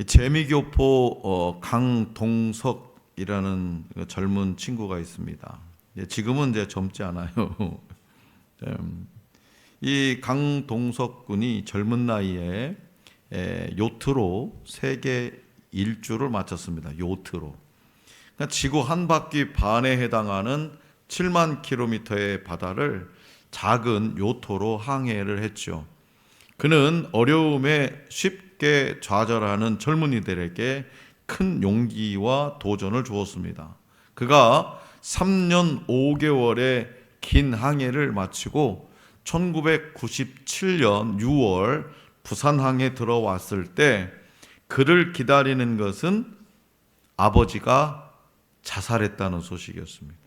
재미교포 강동석이라는 젊은 친구가 있습니다. 지금은 이제 젊지 않아요. 이 강동석 군이 젊은 나이에 요트로 세계 일주를 마쳤습니다. 요트로. 그러니까 지구 한 바퀴 반에 해당하는 7만 킬로미터의 바다를 작은 요트로 항해를 했죠. 그는 어려움에 쉽게 좌절하는 젊은이들에게 큰 용기와 도전을 주었습니다. 그가 3년 5개월의 긴 항해를 마치고 1997년 6월 부산항에 들어왔을 때 그를 기다리는 것은 아버지가 자살했다는 소식이었습니다.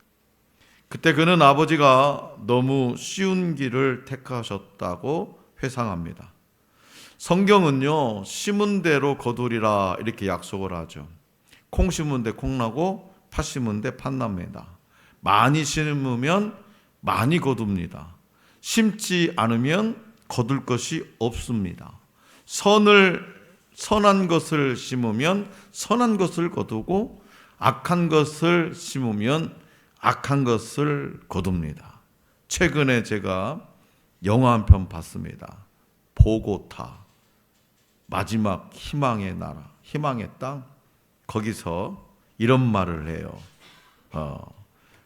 그때 그는 아버지가 너무 쉬운 길을 택하셨다고 회상합니다. 성경은요, 심은 대로 거두리라 이렇게 약속을 하죠. 콩 심은 데 콩 나고 팥 심은 데 팥 납니다. 많이 심으면 많이 거둡니다. 심지 않으면 거둘 것이 없습니다. 선한 것을 심으면 선한 것을 거두고 악한 것을 심으면 악한 것을 거둡니다. 최근에 제가 영화 한 편 봤습니다. 보고타, 마지막 희망의 나라, 희망의 땅. 거기서 이런 말을 해요.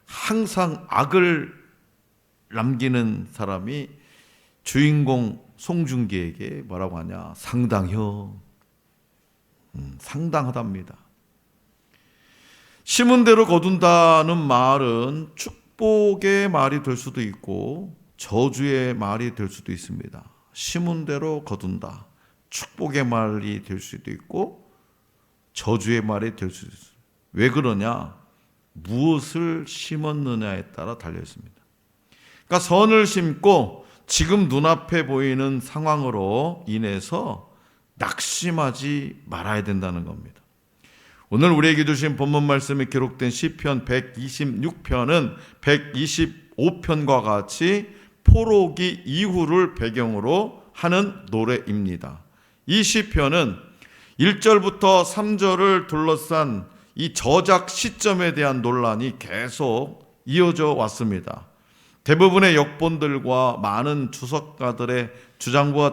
항상 악을 남기는 사람이 주인공 송중기에게 뭐라고 하냐? 상당혀. 상당하답니다. 심은 대로 거둔다는 말은 축복의 말이 될 수도 있고 저주의 말이 될 수도 있습니다. 심은 대로 거둔다. 축복의 말이 될 수도 있고 저주의 말이 될 수도 있습니다. 왜 그러냐? 무엇을 심었느냐에 따라 달려 있습니다. 그러니까 선을 심고 지금 눈앞에 보이는 상황으로 인해서 낙심하지 말아야 된다는 겁니다. 오늘 우리에게 주신 본문 말씀에 기록된 시편 126편은 125편과 같이 포로기 이후를 배경으로 하는 노래입니다. 이 시편은 1절부터 3절을 둘러싼 이 저작 시점에 대한 논란이 계속 이어져 왔습니다. 대부분의 역본들과 많은 주석가들의 주장과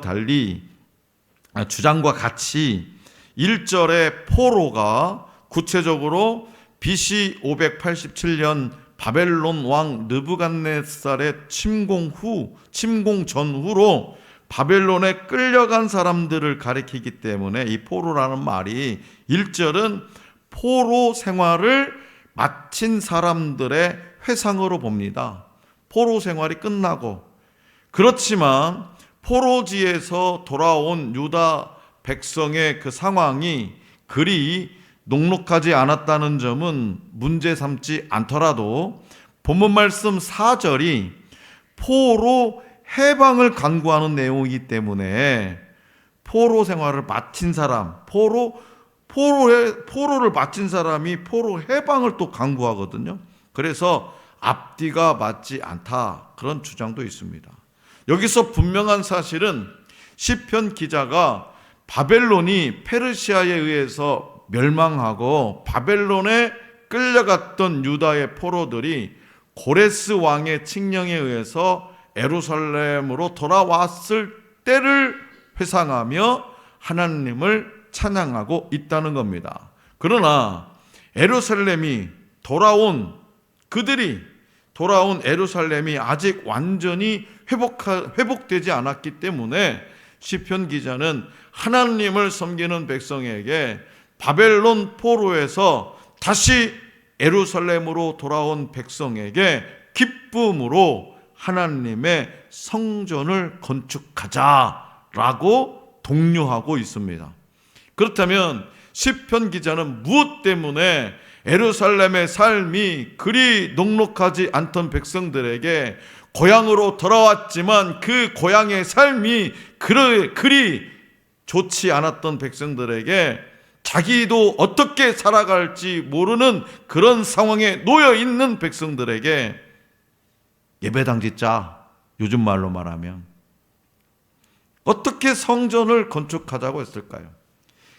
같이 1절의 포로가 구체적으로 BC 587년 바벨론 왕 느부갓네살의 침공 전후로 바벨론에 끌려간 사람들을 가리키기 때문에 이 포로라는 말이 1절은 포로 생활을 마친 사람들의 회상으로 봅니다. 포로 생활이 끝나고, 그렇지만 포로지에서 돌아온 유다 백성의 그 상황이 그리 녹록하지 않았다는 점은 문제 삼지 않더라도 본문 말씀 4절이 포로 해방을 간구하는 내용이기 때문에 포로 생활을 마친 사람, 포로를 마친 사람이 포로 해방을 또 간구하거든요. 그래서 앞뒤가 맞지 않다, 그런 주장도 있습니다. 여기서 분명한 사실은 시편 기자가 바벨론이 페르시아에 의해서 멸망하고 바벨론에 끌려갔던 유다의 포로들이 고레스 왕의 칙령에 의해서 예루살렘으로 돌아왔을 때를 회상하며 하나님을 찬양하고 있다는 겁니다. 그러나 그들이 돌아온 예루살렘이 아직 완전히 회복되지 않았기 때문에 시편 기자는 하나님을 섬기는 백성에게 바벨론 포로에서 다시 예루살렘으로 돌아온 백성에게 기쁨으로 하나님의 성전을 건축하자라고 독려하고 있습니다. 그렇다면 시편 기자는 무엇 때문에 예루살렘의 삶이 그리 녹록하지 않던 백성들에게 고향으로 돌아왔지만 그 고향의 삶이 그리 좋지 않았던 백성들에게 자기도 어떻게 살아갈지 모르는 그런 상황에 놓여 있는 백성들에게 예배당 짓자, 요즘 말로 말하면 어떻게 성전을 건축하자고 했을까요?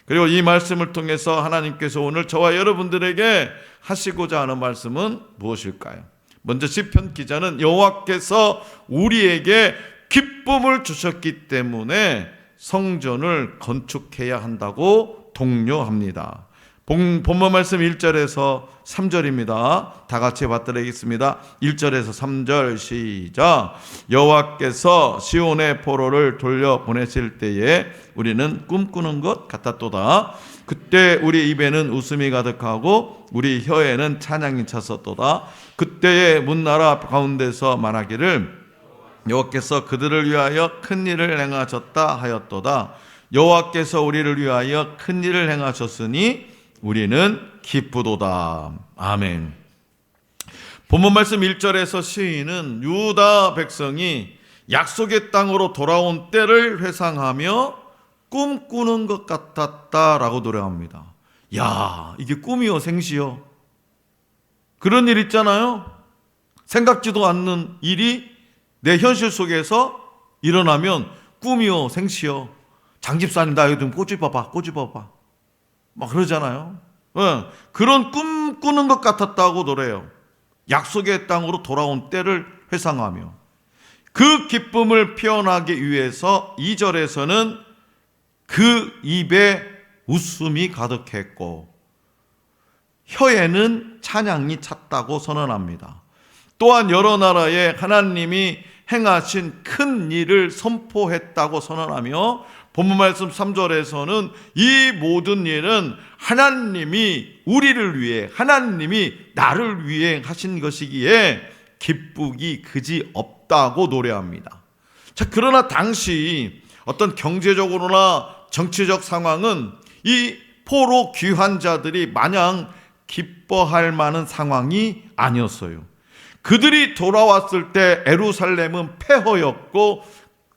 그리고 이 말씀을 통해서 하나님께서 오늘 저와 여러분들에게 하시고자 하는 말씀은 무엇일까요? 먼저 시편 기자는 여호와께서 우리에게 기쁨을 주셨기 때문에 성전을 건축해야 한다고 독려합니다. 본문 말씀 1절에서 3절입니다. 다 같이 받들어야겠습니다. 1절에서 3절 시작. 여호와께서 시온의 포로를 돌려보내실 때에 우리는 꿈꾸는 것 같았도다. 그때 우리 입에는 웃음이 가득하고 우리 혀에는 찬양이 찼었도다. 그때의 문나라 가운데서 말하기를 여호와께서 그들을 위하여 큰 일을 행하셨다 하였도다. 여호와께서 우리를 위하여 큰 일을 행하셨으니 우리는 기쁘도다. 아멘. 본문 말씀 1절에서 시인은 유다 백성이 약속의 땅으로 돌아온 때를 회상하며 꿈꾸는 것 같았다라고 노래합니다. 야, 이게 꿈이요 생시요? 그런 일 있잖아요. 생각지도 않는 일이 내 현실 속에서 일어나면 꿈이요 생시요. 장집사님 나 여기 좀 꼬집어봐 막 그러잖아요. 그런 꿈꾸는 것 같았다고 노래해요. 약속의 땅으로 돌아온 때를 회상하며 그 기쁨을 표현하기 위해서 2절에서는 그 입에 웃음이 가득했고 혀에는 찬양이 찼다고 선언합니다. 또한 여러 나라에 하나님이 행하신 큰 일을 선포했다고 선언하며 본문 말씀 3절에서는 이 모든 일은 하나님이 우리를 위해, 하나님이 나를 위해 하신 것이기에 기쁘기 그지 없다고 노래합니다. 자, 그러나 당시 어떤 경제적으로나 정치적 상황은 이 포로 귀환 자들이 마냥 기뻐할 만한 상황이 아니었어요. 그들이 돌아왔을 때 예루살렘은 폐허였고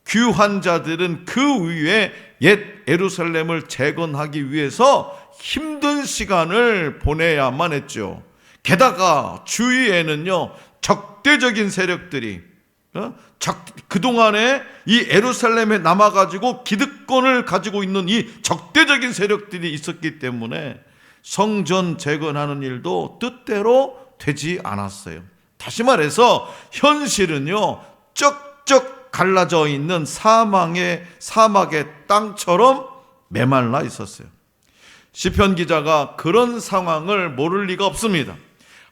귀환 자들은 그 위에 옛 예루살렘을 재건하기 위해서 힘든 시간을 보내야만 했죠. 게다가 주위에는요 적대적인 세력들이 그동안에 이 예루살렘에 남아가지고 기득권을 가지고 있는 이 적대적인 세력들이 있었기 때문에 성전 재건하는 일도 뜻대로 되지 않았어요. 다시 말해서 현실은요 쩍쩍 갈라져 있는 사막의 땅처럼 메말라 있었어요. 시편 기자가 그런 상황을 모를 리가 없습니다.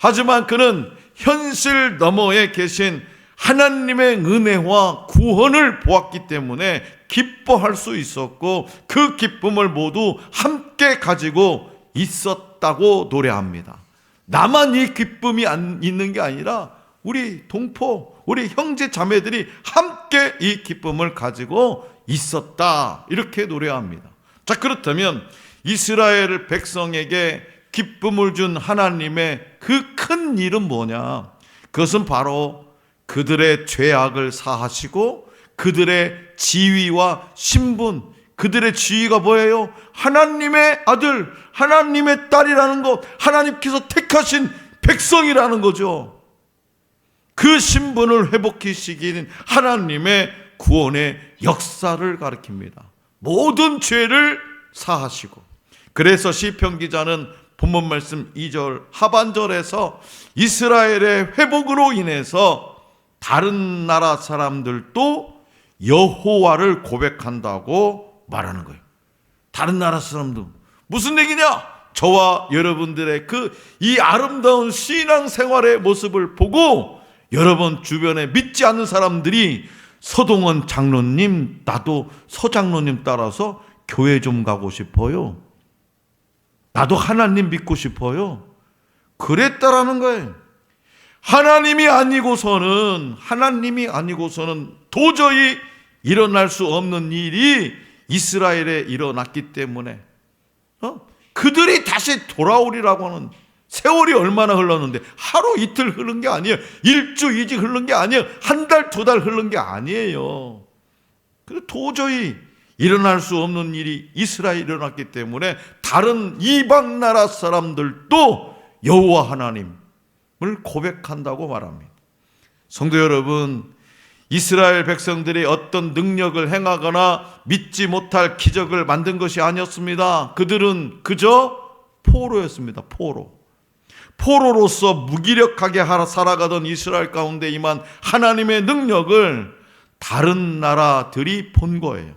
하지만 그는 현실 너머에 계신 하나님의 은혜와 구원을 보았기 때문에 기뻐할 수 있었고 그 기쁨을 모두 함께 가지고 있었다고 노래합니다. 나만 이 기쁨이 있는 게 아니라 우리 동포, 우리 형제 자매들이 함께 이 기쁨을 가지고 있었다 이렇게 노래합니다. 자, 그렇다면 이스라엘 백성에게 기쁨을 준 하나님의 그 큰 일은 뭐냐? 그것은 바로 그들의 죄악을 사하시고 그들의 지위와 신분, 그들의 지위가 뭐예요? 하나님의 아들, 하나님의 딸이라는 것, 하나님께서 택하신 백성이라는 거죠. 그 신분을 회복시키는 하나님의 구원의 역사를 가리킵니다. 모든 죄를 사하시고. 그래서 시편 기자는 본문 말씀 2절 하반절에서 이스라엘의 회복으로 인해서 다른 나라 사람들도 여호와를 고백한다고 말하는 거예요. 다른 나라 사람도 무슨 얘기냐? 저와 여러분들의 이 아름다운 신앙 생활의 모습을 보고 여러분 주변에 믿지 않는 사람들이 서동원 장로님, 나도 서 장로님 따라서 교회 좀 가고 싶어요. 나도 하나님 믿고 싶어요. 그랬다라는 거예요. 하나님이 아니고서는 도저히 일어날 수 없는 일이 이스라엘에 일어났기 때문에 그들이 다시 돌아오리라고 하는 세월이 얼마나 흘렀는데 하루 이틀 흐른 게 아니에요. 일주 이지 흐른 게 아니에요. 한 달, 두 달 흐른 게 아니에요. 근데 도저히 일어날 수 없는 일이 이스라엘에 일어났기 때문에 다른 이방 나라 사람들도 여호와 하나님을 고백한다고 말합니다. 성도 여러분, 이스라엘 백성들이 어떤 능력을 행하거나 믿지 못할 기적을 만든 것이 아니었습니다. 그들은 그저 포로였습니다. 포로로서 무기력하게 살아가던 이스라엘 가운데 임한 하나님의 능력을 다른 나라들이 본 거예요.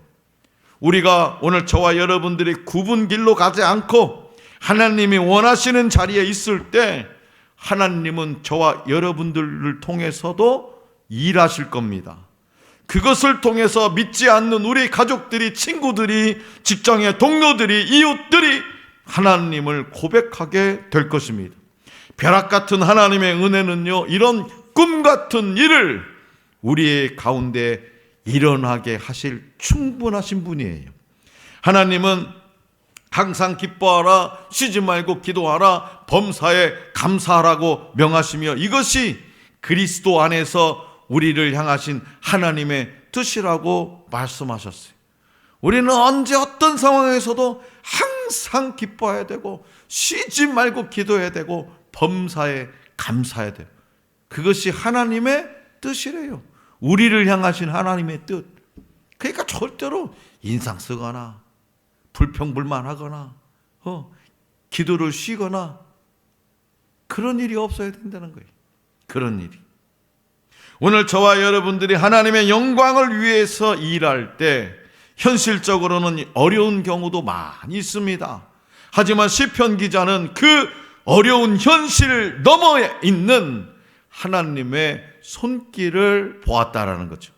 우리가 오늘 저와 여러분들이 굽은 길로 가지 않고 하나님이 원하시는 자리에 있을 때 하나님은 저와 여러분들을 통해서도 일하실 겁니다. 그것을 통해서 믿지 않는 우리 가족들이, 친구들이, 직장의 동료들이, 이웃들이 하나님을 고백하게 될 것입니다. 벼락 같은 하나님의 은혜는요, 이런 꿈 같은 일을 우리의 가운데 일어나게 하실 충분하신 분이에요. 하나님은 항상 기뻐하라, 쉬지 말고 기도하라, 범사에 감사하라고 명하시며 이것이 그리스도 안에서 우리를 향하신 하나님의 뜻이라고 말씀하셨어요. 우리는 언제 어떤 상황에서도 항상 기뻐해야 되고 쉬지 말고 기도해야 되고 범사에 감사해야 돼요. 그것이 하나님의 뜻이래요. 우리를 향하신 하나님의 뜻. 그러니까 절대로 인상 쓰거나 불평불만하거나 기도를 쉬거나 그런 일이 없어야 된다는 거예요. 그런 일이. 오늘 저와 여러분들이 하나님의 영광을 위해서 일할 때 현실적으로는 어려운 경우도 많이 있습니다. 하지만 시편 기자는 그 어려운 현실 너머에 있는 하나님의 손길을 보았다라는 거죠.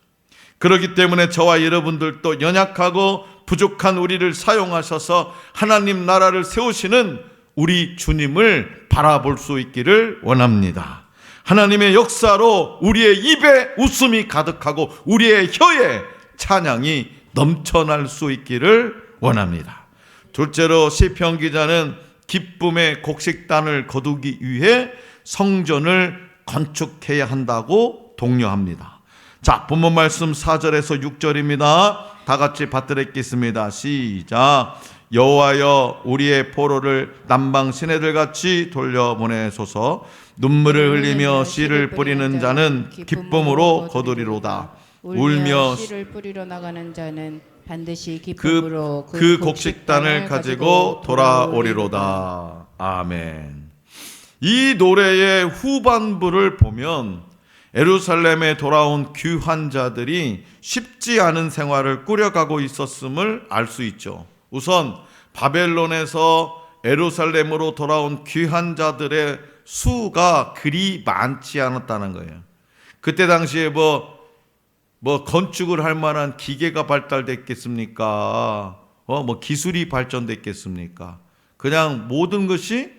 그렇기 때문에 저와 여러분들도 연약하고 부족한 우리를 사용하셔서 하나님 나라를 세우시는 우리 주님을 바라볼 수 있기를 원합니다. 하나님의 역사로 우리의 입에 웃음이 가득하고 우리의 혀에 찬양이 넘쳐날 수 있기를 원합니다. 둘째로 시편 기자는 기쁨의 곡식단을 거두기 위해 성전을 건축해야 한다고 독려합니다. 자, 본문 말씀 4절에서 6절입니다. 다 같이 받들어 읽겠습니다. 시작. 여호와여 우리의 포로를 남방 시내들 같이 돌려보내소서. 눈물을 흘리며 씨를 뿌리는 자는 기쁨으로 거두리로다. 울며 씨를 뿌리러 나가는 자는 반드시 기쁨으로 그 곡식단을 가지고 돌아오리로다. 아멘. 이 노래의 후반부를 보면 예루살렘에 돌아온 귀한 자들이 쉽지 않은 생활을 꾸려가고 있었음을 알 수 있죠. 우선 바벨론에서 예루살렘으로 돌아온 귀한 자들의 수가 그리 많지 않았다는 거예요. 그때 당시에 뭐 건축을 할 만한 기계가 발달됐겠습니까? 뭐 기술이 발전됐겠습니까? 그냥 모든 것이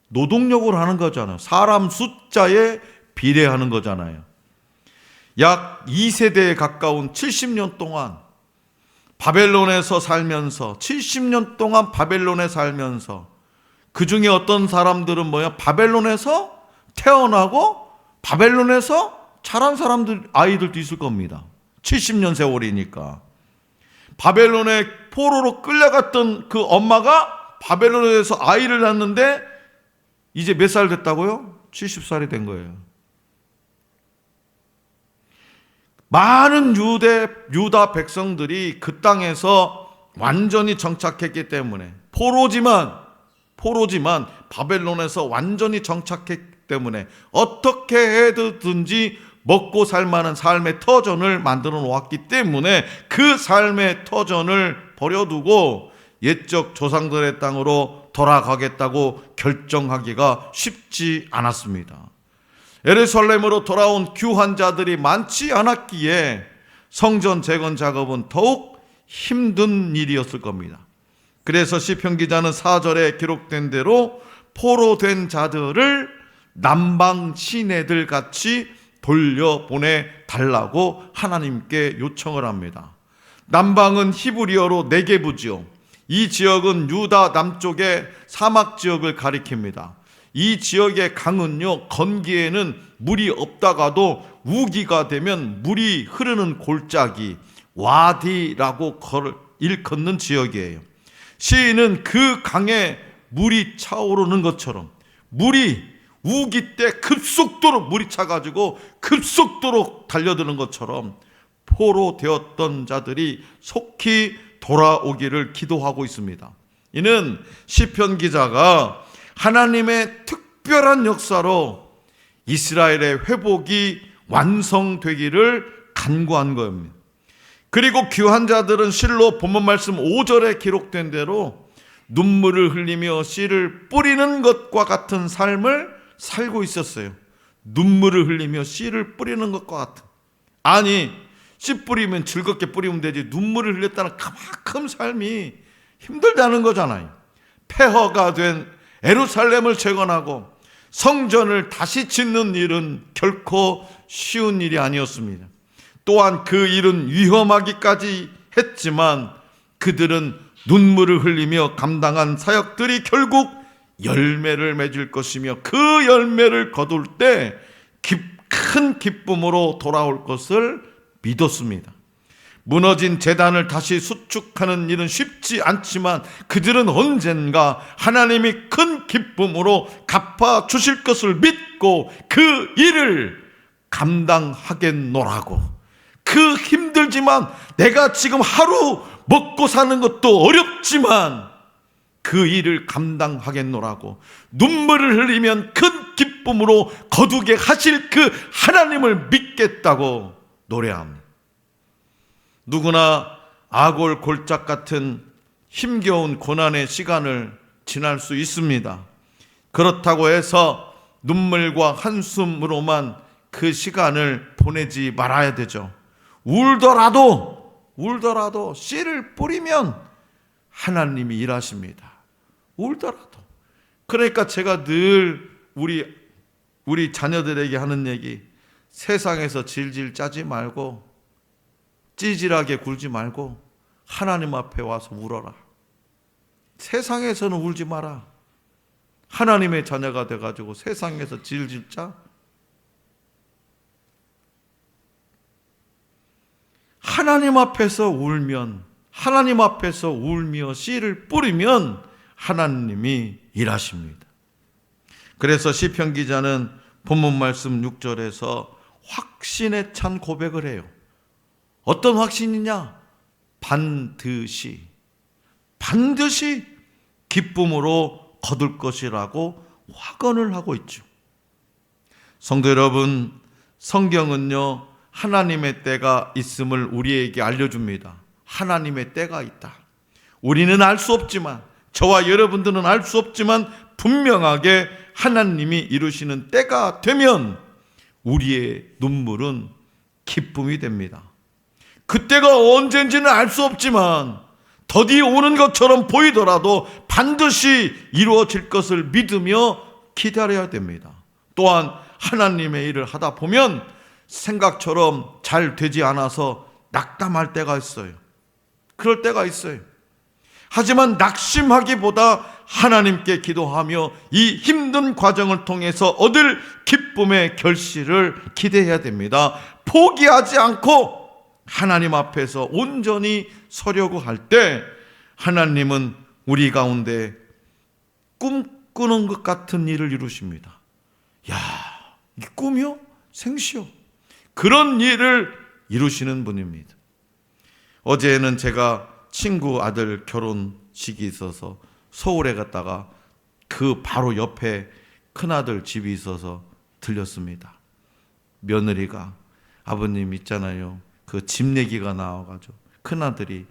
노동력으로 하는 거잖아요. 사람 숫자에 비례하는 거잖아요. 약 2세대에 가까운 70년 동안 바벨론에서 살면서 70년 동안 바벨론에 살면서 그 중에 어떤 사람들은 바벨론에서 태어나고 바벨론에서 자란 사람들, 아이들도 있을 겁니다. 70년 세월이니까. 바벨론에 포로로 끌려갔던 그 엄마가 바벨론에서 아이를 낳는데 이제 몇 살 됐다고요? 70살이 된 거예요. 많은 유다 백성들이 그 땅에서 완전히 정착했기 때문에 포로지만 바벨론에서 완전히 정착했기 때문에 어떻게 해든지 먹고 살 만한 삶의 터전을 만들어 놓았기 때문에 그 삶의 터전을 버려두고 옛적 조상들의 땅으로 돌아가겠다고 결정하기가 쉽지 않았습니다. 예루살렘으로 돌아온 귀한 자들이 많지 않았기에 성전 재건 작업은 더욱 힘든 일이었을 겁니다. 그래서 시편 기자는 4절에 기록된 대로 포로된 자들을 남방 시내들 같이 돌려보내 달라고 하나님께 요청을 합니다. 남방은 히브리어로 네게부지요. 이 지역은 유다 남쪽의 사막 지역을 가리킵니다. 이 지역의 강은요, 건기에는 물이 없다가도 우기가 되면 물이 흐르는 골짜기, 와디라고 일컫는 지역이에요. 시인은 그 강에 물이 차오르는 것처럼 물이 우기 때 급속도로 물이 차가지고 급속도로 달려드는 것처럼 포로되었던 자들이 속히 돌아오기를 기도하고 있습니다. 이는 시편 기자가 하나님의 특별한 역사로 이스라엘의 회복이 완성되기를 간구한 겁니다. 그리고 귀한 자들은 실로 본문 말씀 5절에 기록된 대로 눈물을 흘리며 씨를 뿌리는 것과 같은 삶을 살고 있었어요. 눈물을 흘리며 씨를 뿌리는 것과 같은. 아니, 씨 뿌리면 즐겁게 뿌리면 되지, 눈물을 흘렸다는 그만큼 삶이 힘들다는 거잖아요. 폐허가 된 예루살렘을 재건하고 성전을 다시 짓는 일은 결코 쉬운 일이 아니었습니다. 또한 그 일은 위험하기까지 했지만 그들은 눈물을 흘리며 감당한 사역들이 결국 열매를 맺을 것이며 그 열매를 거둘 때 큰 기쁨으로 돌아올 것을 믿었습니다. 무너진 제단을 다시 수축하는 일은 쉽지 않지만 그들은 언젠가 하나님이 큰 기쁨으로 갚아 주실 것을 믿고 그 일을 감당하겠노라고. 그 힘들지만 내가 지금 하루 먹고 사는 것도 어렵지만 그 일을 감당하겠노라고 눈물을 흘리면 큰 기쁨으로 거두게 하실 그 하나님을 믿겠다고 노래합니다. 누구나 아골 골짝 같은 힘겨운 고난의 시간을 지날 수 있습니다. 그렇다고 해서 눈물과 한숨으로만 그 시간을 보내지 말아야 되죠. 울더라도 씨를 뿌리면 하나님이 일하십니다. 울더라도. 그러니까 제가 늘 우리 자녀들에게 하는 얘기, 세상에서 질질 짜지 말고 찌질하게 굴지 말고 하나님 앞에 와서 울어라. 세상에서는 울지 마라. 하나님의 자녀가 돼가지고 세상에서 질질 짜? 하나님 앞에서 울면, 하나님 앞에서 울며 씨를 뿌리면 하나님이 일하십니다. 그래서 시편 기자는 본문 말씀 6절에서 확신에 찬 고백을 해요. 어떤 확신이냐? 반드시 기쁨으로 거둘 것이라고 확언을 하고 있죠. 성도 여러분, 성경은요 하나님의 때가 있음을 우리에게 알려줍니다. 하나님의 때가 있다. 우리는 알 수 없지만, 저와 여러분들은 알 수 없지만 분명하게 하나님이 이루시는 때가 되면 우리의 눈물은 기쁨이 됩니다. 그때가 언젠지는 알 수 없지만 더디 오는 것처럼 보이더라도 반드시 이루어질 것을 믿으며 기다려야 됩니다. 또한 하나님의 일을 하다 보면 생각처럼 잘 되지 않아서 낙담할 때가 있어요. 그럴 때가 있어요. 하지만 낙심하기보다 하나님께 기도하며 이 힘든 과정을 통해서 얻을 기쁨의 결실을 기대해야 됩니다. 포기하지 않고 하나님 앞에서 온전히 서려고 할 때 하나님은 우리 가운데 꿈꾸는 것 같은 일을 이루십니다. 야, 이게 꿈이요? 생시요? 그런 일을 이루시는 분입니다. 어제는 제가 친구 아들 결혼식이 있어서 서울에 갔다가 그 바로 옆에 큰아들 집이 있어서 들렸습니다. 며느리가, 아버님 있잖아요, 그 집 내기가 나와가지고 큰아들이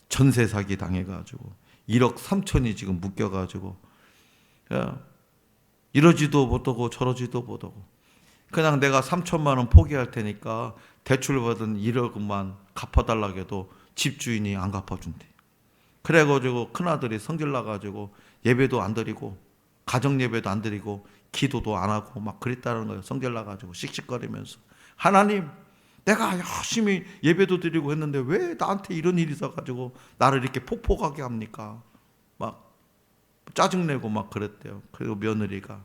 전세 사기 당해가지고 1억 3천이 지금 묶여가지고 이러지도 못하고 저러지도 못하고 그냥 내가 3천만 원 포기할 테니까 대출 받은 1억만 갚아달라고 해도 집주인이 안 갚아준대. 그래가지고 큰아들이 성질 나가지고 예배도 안 드리고 가정 예배도 안 드리고 기도도 안 하고 막 그랬다는 거예요. 성질 나가지고 씩씩거리면서, 하나님 내가 열심히 예배도 드리고 했는데 왜 나한테 이런 일이 있어가지고 나를 이렇게 폭폭하게 합니까? 막 짜증내고 막 그랬대요. 그리고 며느리가,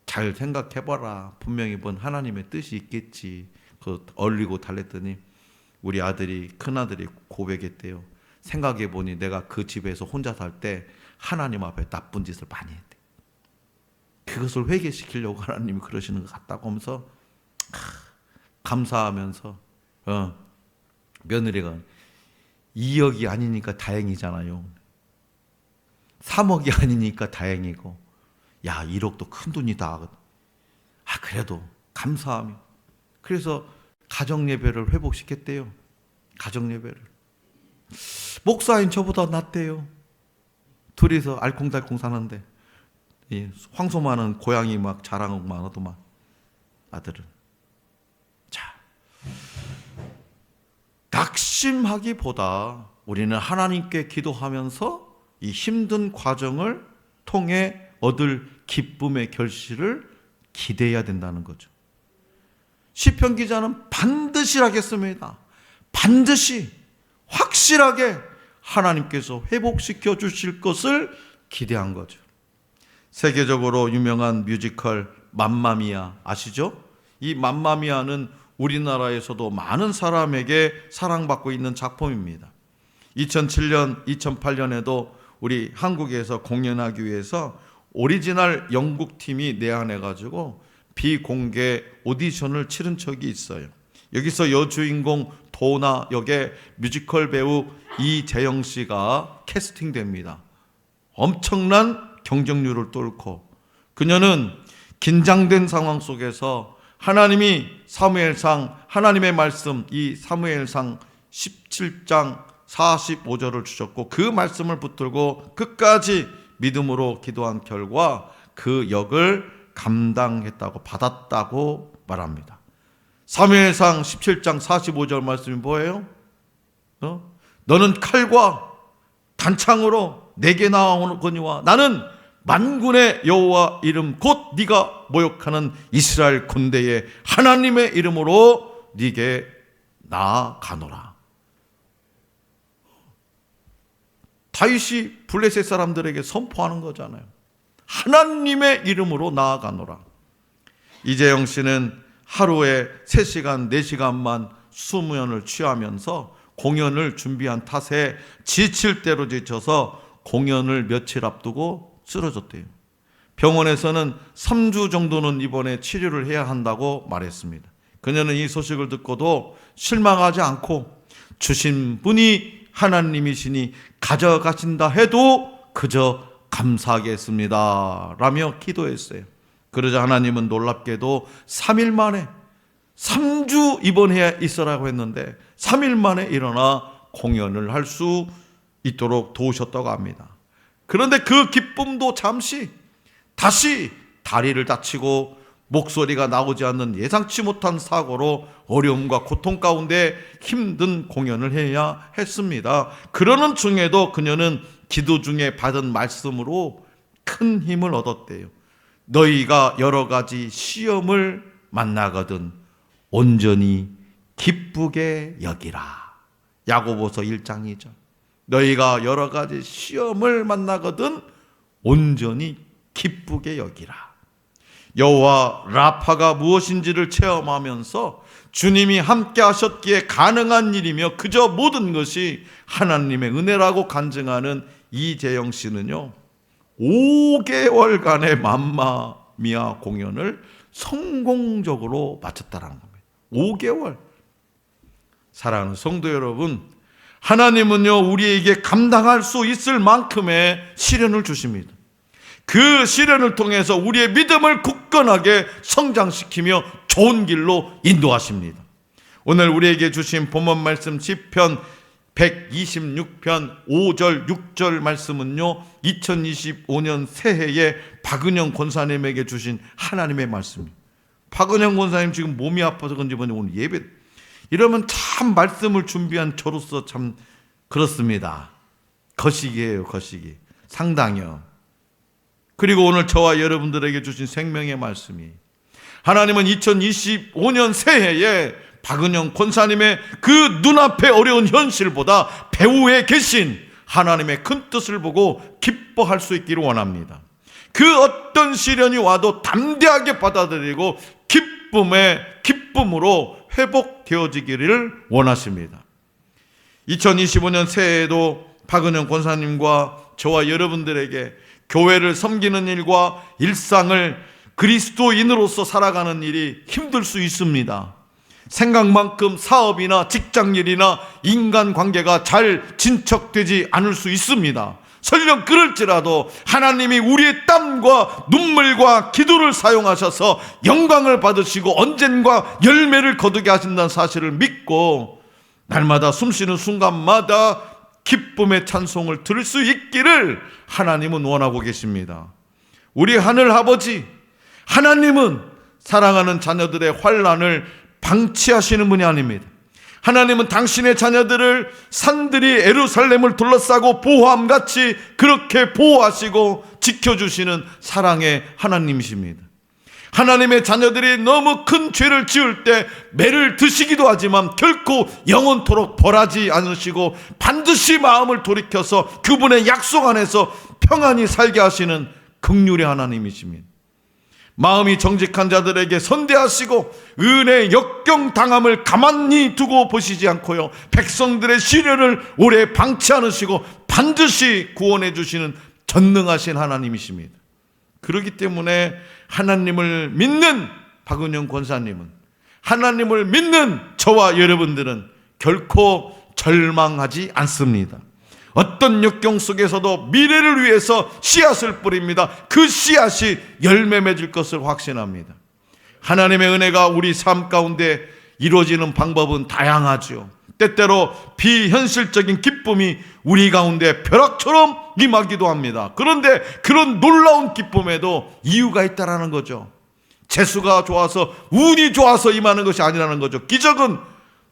잘 생각해봐라, 분명히 뭔 하나님의 뜻이 있겠지. 그 얼리고 달랬더니 우리 아들이, 큰아들이 고백했대요. 생각해보니 내가 그 집에서 혼자 살 때 하나님 앞에 나쁜 짓을 많이 했대. 그것을 회개시키려고 하나님이 그러시는 것 같다고 하면서 감사하면서 며느리가 2억이 아니니까 다행이잖아요. 3억이 아니니까 다행이고, 야 1억도 큰 돈이다. 그래도 감사하며. 그래서 가정예배를 회복시켰대요. 가정예배를. 목사인 저보다 낫대요. 둘이서 알콩달콩 사는데 황소만은 고양이 막 자랑만 하더만 아들은. 자, 낙심하기보다 우리는 하나님께 기도하면서 이 힘든 과정을 통해 얻을 기쁨의 결실을 기대해야 된다는 거죠. 시편 기자는 반드시 하겠습니다. 반드시 확실하게 하나님께서 회복시켜 주실 것을 기대한 거죠. 세계적으로 유명한 뮤지컬 맘마미아 아시죠? 이 맘마미아는 우리나라에서도 많은 사람에게 사랑받고 있는 작품입니다. 2007년, 2008년에도 우리 한국에서 공연하기 위해서 오리지널 영국팀이 내한해가지고 비공개 오디션을 치른 적이 있어요. 여기서 여주인공 도나 역의 뮤지컬 배우 이재영 씨가 캐스팅됩니다. 엄청난 경쟁률을 뚫고 그녀는 긴장된 상황 속에서 하나님이 사무엘상 하나님의 말씀 이 사무엘상 17장 45절을 주셨고 그 말씀을 붙들고 끝까지 믿음으로 기도한 결과 그 역을 감당했다고 받았다고 말합니다. 사무엘상 17장 45절 말씀이 뭐예요? 너는 칼과 단창으로 내게 나아오거니와 나는 만군의 여호와 이름 곧 네가 모욕하는 이스라엘 군대의 하나님의 이름으로 네게 나아가노라. 다윗이 블레셋 사람들에게 선포하는 거잖아요. 하나님의 이름으로 나아가노라. 이재영 씨는 하루에 3시간, 4시간만 수면을 취하면서 공연을 준비한 탓에 지칠 대로 지쳐서 공연을 며칠 앞두고 쓰러졌대요. 병원에서는 3주 정도는 입원해 치료를 해야 한다고 말했습니다. 그녀는 이 소식을 듣고도 실망하지 않고 주신 분이 하나님이시니 가져가신다 해도 그저 감사하겠습니다 라며 기도했어요. 그러자 하나님은 놀랍게도 3일 만에 3주 입원해 있으라고 했는데 3일 만에 일어나 공연을 할 수 있도록 도우셨다고 합니다. 그런데 그 기쁨도 잠시 다시 다리를 다치고 목소리가 나오지 않는 예상치 못한 사고로 어려움과 고통 가운데 힘든 공연을 해야 했습니다. 그러는 중에도 그녀는 기도 중에 받은 말씀으로 큰 힘을 얻었대요. 너희가 여러 가지 시험을 만나거든 온전히 기쁘게 여기라. 야고보서 1장 2절. 너희가 여러 가지 시험을 만나거든 온전히 기쁘게 여기라. 여호와 라파가 무엇인지를 체험하면서 주님이 함께 하셨기에 가능한 일이며 그저 모든 것이 하나님의 은혜라고 간증하는 이재영 씨는요 5개월간의 맘마미아 공연을 성공적으로 마쳤다는 겁니다. 5개월. 사랑하는 성도 여러분, 하나님은요 우리에게 감당할 수 있을 만큼의 시련을 주십니다. 그 시련을 통해서 우리의 믿음을 굳건하게 성장시키며 좋은 길로 인도하십니다. 오늘 우리에게 주신 본문 말씀 시편 126편 5절 6절 말씀은요 2025년 새해에 박은영 권사님에게 주신 하나님의 말씀입니다. 박은영 권사님 지금 몸이 아파서 그런지 오늘 예배 이러면 참 말씀을 준비한 저로서 참 그렇습니다. 거시기예요, 거시기. 상당해요. 그리고 오늘 저와 여러분들에게 주신 생명의 말씀이 하나님은 2025년 새해에 박은영 권사님의 그 눈앞에 어려운 현실보다 배후에 계신 하나님의 큰 뜻을 보고 기뻐할 수 있기를 원합니다. 그 어떤 시련이 와도 담대하게 받아들이고 기쁨으로 회복되어지기를 원하십니다. 2025년 새해에도 박은영 권사님과 저와 여러분들에게 교회를 섬기는 일과 일상을 그리스도인으로서 살아가는 일이 힘들 수 있습니다. 생각만큼 사업이나 직장일이나 인간관계가 잘 진척되지 않을 수 있습니다. 설령 그럴지라도 하나님이 우리의 땀과 눈물과 기도를 사용하셔서 영광을 받으시고 언젠가 열매를 거두게 하신다는 사실을 믿고 날마다 숨쉬는 순간마다 기쁨의 찬송을 들을 수 있기를 하나님은 원하고 계십니다. 우리 하늘 아버지 하나님은 사랑하는 자녀들의 환난을 방치하시는 분이 아닙니다. 하나님은 당신의 자녀들을 산들이 예루살렘을 둘러싸고 보호함같이 그렇게 보호하시고 지켜주시는 사랑의 하나님이십니다. 하나님의 자녀들이 너무 큰 죄를 지을 때 매를 드시기도 하지만 결코 영원토록 벌하지 않으시고 반드시 마음을 돌이켜서 그분의 약속 안에서 평안히 살게 하시는 긍휼의 하나님이십니다. 마음이 정직한 자들에게 선대하시고 은혜 역경당함을 가만히 두고 보시지 않고요, 백성들의 시련을 오래 방치 않으시고 반드시 구원해 주시는 전능하신 하나님이십니다. 그렇기 때문에 하나님을 믿는 박은영 권사님은, 하나님을 믿는 저와 여러분들은 결코 절망하지 않습니다. 어떤 역경 속에서도 미래를 위해서 씨앗을 뿌립니다. 그 씨앗이 열매 맺을 것을 확신합니다. 하나님의 은혜가 우리 삶 가운데 이루어지는 방법은 다양하죠. 때때로 비현실적인 기쁨이 우리 가운데 벼락처럼 임하기도 합니다. 그런데 그런 놀라운 기쁨에도 이유가 있다라는 거죠. 재수가 좋아서, 운이 좋아서 임하는 것이 아니라는 거죠. 기적은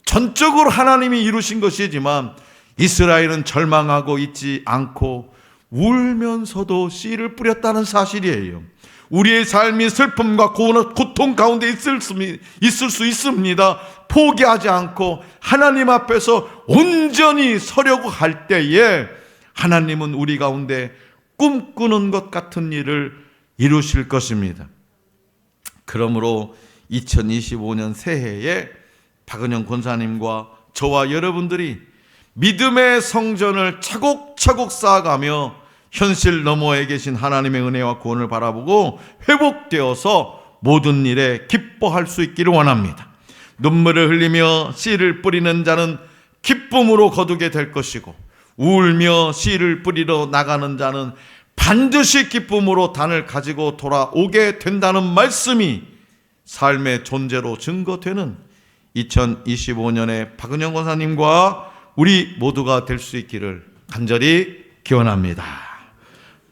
전적으로 하나님이 이루신 것이지만 이스라엘은 절망하고 있지 않고 울면서도 씨를 뿌렸다는 사실이에요. 우리의 삶이 슬픔과 고통 가운데 있을 수 있습니다. 포기하지 않고 하나님 앞에서 온전히 서려고 할 때에 하나님은 우리 가운데 꿈꾸는 것 같은 일을 이루실 것입니다. 그러므로 2025년 새해에 박은영 권사님과 저와 여러분들이 믿음의 성전을 차곡차곡 쌓아가며 현실 너머에 계신 하나님의 은혜와 구원을 바라보고 회복되어서 모든 일에 기뻐할 수 있기를 원합니다. 눈물을 흘리며 씨를 뿌리는 자는 기쁨으로 거두게 될 것이고, 울며 씨를 뿌리러 나가는 자는 반드시 기쁨으로 단을 가지고 돌아오게 된다는 말씀이 삶의 존재로 증거되는 2025년의 박은영 권사님과 우리 모두가 될 수 있기를 간절히 기원합니다.